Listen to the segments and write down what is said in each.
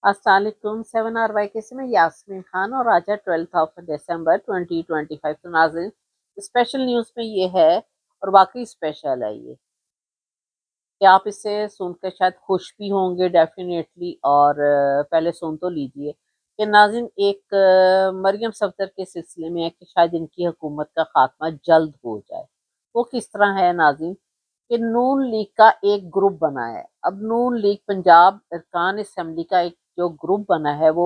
अस्सलाम वालेकुम 7 R Y के से मैं यास्मीन खान और आज है 12 दिसंबर 2025। तो नाज़रीन, स्पेशल न्यूज़ में ये है और वाकई स्पेशल है ये कि आप इसे सुनकर शायद खुश भी होंगे डेफिनेटली। और पहले सुन तो लीजिए कि नाज़रीन एक मरियम सफदर के सिलसिले में है कि शायद इनकी हुकूमत का खात्मा जल्द हो जाए। वो किस तरह है नाज़रीन कि नून लीग का एक ग्रुप बना है। अब नून लीग पंजाब अरकान असम्बली का एक जो ग्रुप बना है वो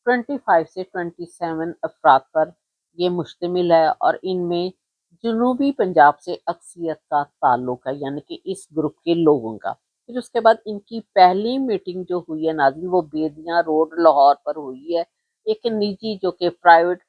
25 से 27 अफराद पर ये मुश्तमिल है और इनमें जनूबी पंजाब से अक्सरियत का ताल्लुक है, यानी कि इस ग्रुप के लोगों का। फिर उसके बाद इनकी पहली मीटिंग जो हुई है नाज़रीन वो बेदियां रोड लाहौर पर हुई है। एक निजी जो कि प्राइवेट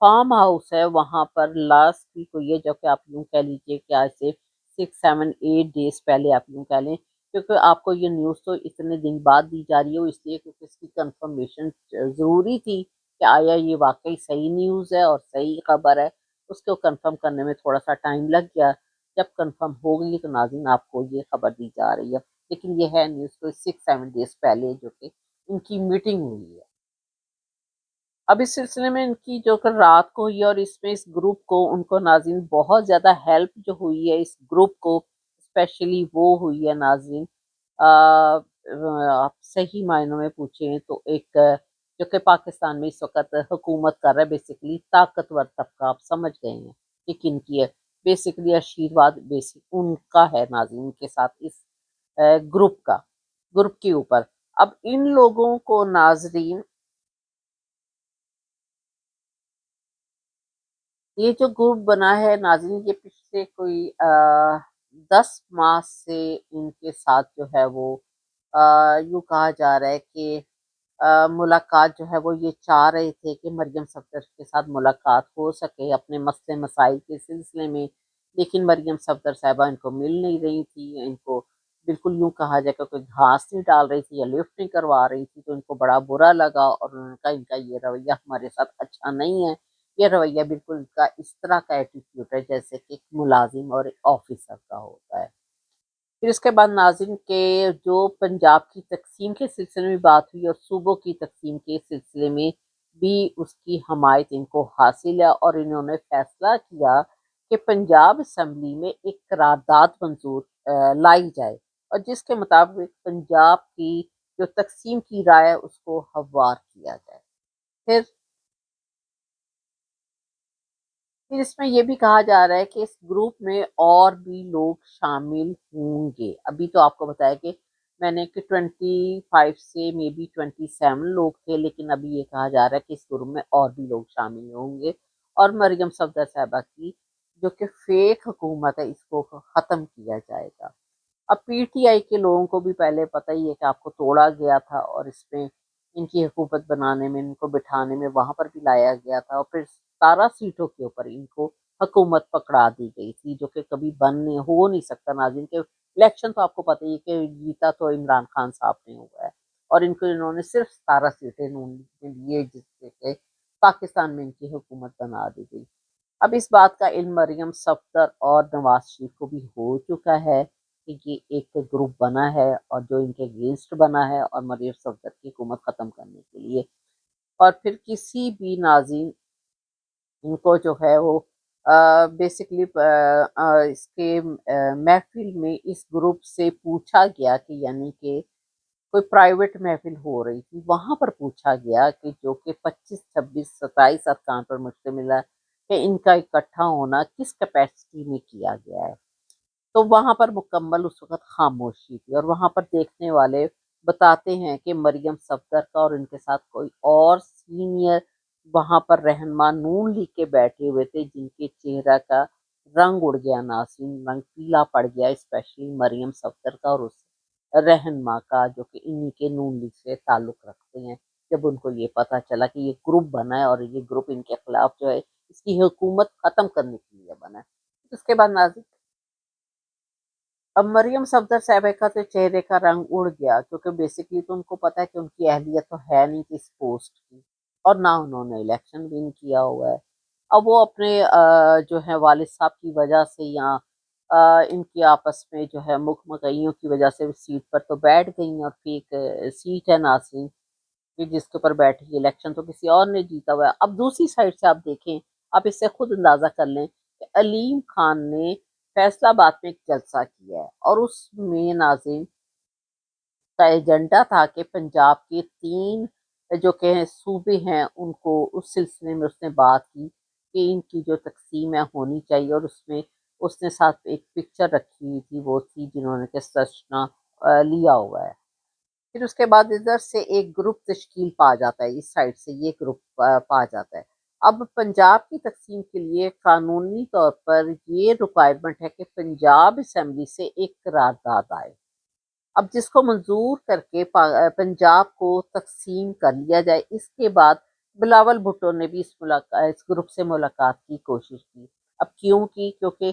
फार्म हाउस है वहां पर लास्ट वीक हुई है, जो कि आप यूं कह लीजिए कि आज से 6 7 8 डेज पहले आप यूं कह लें, क्योंकि आपको ये न्यूज़ तो इतने दिन बाद दी जा रही है वो इसलिए क्योंकि इसकी कंफर्मेशन ज़रूरी थी कि आया ये वाकई सही न्यूज़ है और सही खबर है। उसको कंफर्म करने में थोड़ा सा टाइम लग गया। जब कंफर्म हो गई तो नाज़रीन आपको ये खबर दी जा रही है, लेकिन ये है न्यूज़ को 6 7 डेज पहले जो कि इनकी मीटिंग हुई है। अब इस सिलसिले में इनकी जो कल रात को हुई है और इसमें इस ग्रुप को उनको नाज़रीन बहुत ज़्यादा हेल्प जो हुई है इस ग्रुप को, स्पेशली वो हुई है नाज़रीन। आप सही मायनों में पूछें तो एक जो कि पाकिस्तान में इस वक्त हुकूमत कर रहा है, बेसिकली ताकतवर तबका, आप समझ गए हैं कि किन की है। बेसिकली आशीर्वाद बेसिक उनका है नाज़रीन के साथ इस ग्रुप के ऊपर। अब इन लोगों को नाज़रीन ये जो ग्रुप बना है नाज़रीन ये पिछले कोई 10 माह से इनके साथ जो है वो यूँ कहा जा रहा है कि मुलाकात जो है वो ये चाह रहे थे कि मरियम सफदर के साथ मुलाकात हो सके अपने मसले मसाइल के सिलसिले में। लेकिन मरियम सफदर साहिबा इनको मिल नहीं रही थी, इनको बिल्कुल यूँ कहा जाए कि कोई घास नहीं डाल रही थी या लिफ्ट नहीं करवा रही थी, तो इनको बड़ा बुरा लगा और उन्होंने कहा इनका ये रवैया हमारे साथ अच्छा नहीं है। ये रवैया बिल्कुल इनका इस तरह का एटीट्यूड है जैसे कि एक मुलाजिम और एक ऑफिसर का होता है। फिर इसके बाद नाज़रीन के जो पंजाब की तकसीम के सिलसिले में बात हुई और सूबों की तकसीम के सिलसिले में भी उसकी हमायत इनको हासिल है और इन्होंने फैसला किया कि पंजाब असम्बली में एक करारदाद मंजूर लाई जाए और जिसके मुताबिक पंजाब की जो तकसीम की राय है उसको हमवार किया जाए। फिर फिर इसमें ये भी कहा जा रहा है कि इस ग्रुप में और भी लोग शामिल होंगे। अभी तो आपको बताया कि मैंने कि 25 से मे बी 27 लोग थे, लेकिन अभी ये कहा जा रहा है कि इस ग्रुप में और भी लोग शामिल होंगे और मरियम सफदर साहबा की जो कि फेक हुकूमत है इसको ख़त्म किया जाएगा। अब पीटीआई के लोगों को भी पहले पता ही है कि आपको तोड़ा गया था और इसमें इनकी हुकूमत बनाने में, इनको बिठाने में वहां पर भी लाया गया था और फिर 17 सीटों के ऊपर इनको हुकूमत पकड़ा दी गई थी जो कि कभी हो नहीं सकता। नाज़रीन के इलेक्शन तो आपको पता ही है कि जीता तो इमरान खान साहब ने हुआ है और इनको इन्होंने सिर्फ 17 सीटें ने लिए जिससे कि पाकिस्तान में इनकी हुकूमत बना दी गई। अब इस बात का इल्म मरियम सफदर और नवाज शरीफ को भी हो चुका है कि ये एक ग्रुप बना है और जो इनके अगेंस्ट बना है और मरियम सफदर की हुकूमत ख़त्म करने के लिए। और फिर किसी भी नाज़रीन इनको जो है वो बेसिकली इसके महफिल में इस ग्रुप से पूछा गया कि यानी कि कोई प्राइवेट महफिल हो रही थी, वहां पर पूछा गया कि जो कि 25 26 27 अरकान पर मुश्तमिल है कि इनका इकट्ठा होना किस कैपेसिटी में किया गया है। तो वहां पर मुकम्मल उस वक्त खामोशी थी और वहां पर देखने वाले बताते हैं कि मरियम सफदर का और इनके साथ कोई और सीनियर वहां पर रहनुमा नून लीग के बैठे हुए थे जिनके चेहरा का रंग उड़ गया, नासिन रंग पीला पड़ गया, स्पेशली मरियम सफदर का और उस रहनुमा का जो कि इन्हीं के नून लीग से ताल्लुक रखते हैं। जब उनको ये पता चला कि ये ग्रुप बना है और ये ग्रुप इनके खिलाफ जो है इसकी हुकूमत खत्म करने के लिए बना है। उसके बाद नाज़रीन अब मरियम सफदर साहिबा का तो चेहरे का रंग उड़ गया क्योंकि बेसिकली तो उनको पता है कि उनकी अहलियत तो है नहीं कि इस पोस्ट की और ना उन्होंने इलेक्शन विन किया हुआ है। अब वो अपने जो है वालिद साहब की वजह से या इनकी आपस में जो है मुख मकइयों की वजह से सीट पर तो बैठ गई हैं और फेक सीट है नासिन। कि जिसके ऊपर बैठी इलेक्शन तो किसी और ने जीता हुआ है। अब दूसरी साइड से आप देखें, आप इससे खुद अंदाजा कर लें कि अलीम खान ने फैसलाबाद में एक जलसा किया है और उसमें नाज़रीन का एजेंडा था कि पंजाब के 3 जो कि सूबे हैं उनको उस सिलसिले में उसने बात की कि इनकी जो तकसीम है होनी चाहिए, और उसमें उसने साथ एक पिक्चर रखी हुई थी, वो थी जिन्होंने कि सचना लिया हुआ है। फिर उसके बाद इधर से एक ग्रुप तश्कील पा जाता है, इस साइड से ये ग्रुप पा जाता है। अब पंजाब की तकसीम के लिए कानूनी तौर पर ये रिक्वायरमेंट है कि पंजाब असम्बली से एक करारदाद आए। अब जिसको मंजूर करके पंजाब को तकसीम कर लिया जाए। इसके बाद बिलावल भुट्टो ने भी इस ग्रुप से मुलाकात की कोशिश की। अब क्यों की? क्योंकि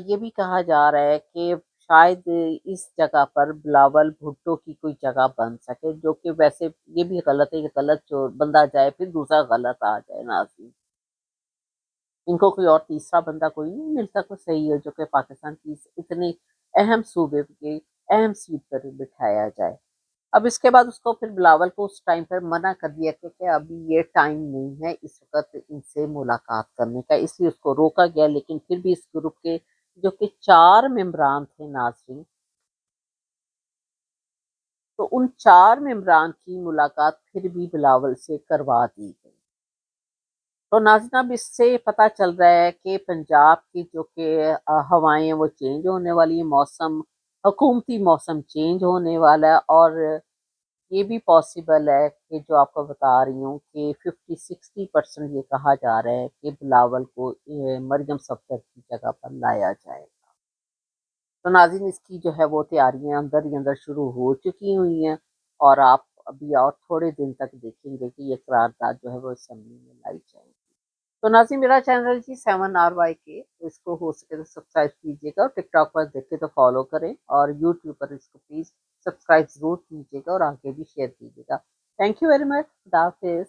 ये भी कहा जा रहा है कि शायद इस जगह पर बिलावल भुट्टो की कोई जगह बन सके, जो कि वैसे ये भी गलत है कि गलत जो बंदा जाए फिर दूसरा गलत आ जाए। नाज़रीन, इनको कोई और तीसरा बंदा कोई नहीं मिलता कोई सही है जो कि पाकिस्तान की इतने अहम सूबे के अहम सीट पर बिठाया जाए। अब इसके बाद उसको फिर बिलावल को उस टाइम पर मना कर दिया कि अभी ये टाइम नहीं है इस वक्त इनसे मुलाकात करने का, इसलिए उसको रोका गया। लेकिन फिर भी इस ग्रुप के जो कि 4 मेंबरान थे नाज़रीन, तो उन 4 मेंबरान की मुलाकात फिर भी बिलावल से करवा दी गई। तो नाज़रीन, अब इससे पता चल रहा है कि पंजाब की जो कि हवाएं हैं वो चेंज होने वाली है, मौसम हुकूमती मौसम चेंज होने वाला है। और ये भी पॉसिबल है कि जो आपको बता रही हूँ कि 50-60% ये कहा जा रहा है कि बिलावल को मरियम सफदर की जगह पर लाया जाएगा। तो नाज़रीन, इसकी जो है वो तैयारियां अंदर ही अंदर शुरू हो चुकी हुई हैं, और आप अभी और थोड़े दिन तक देखेंगे कि ये करारदाद जो है वो असेंबली में लाई जाएगी। तो नाज़रीन, मेरा चैनल जी 7RYK, तो इसको हो सके तो सब्सक्राइब कीजिएगा, और टिकटॉक पर देखे तो फॉलो करें, और यूट्यूब पर इसको प्लीज़ सब्सक्राइब ज़रूर कीजिएगा और आगे भी शेयर कीजिएगा। Thank you very much. खुदा हाफिज़।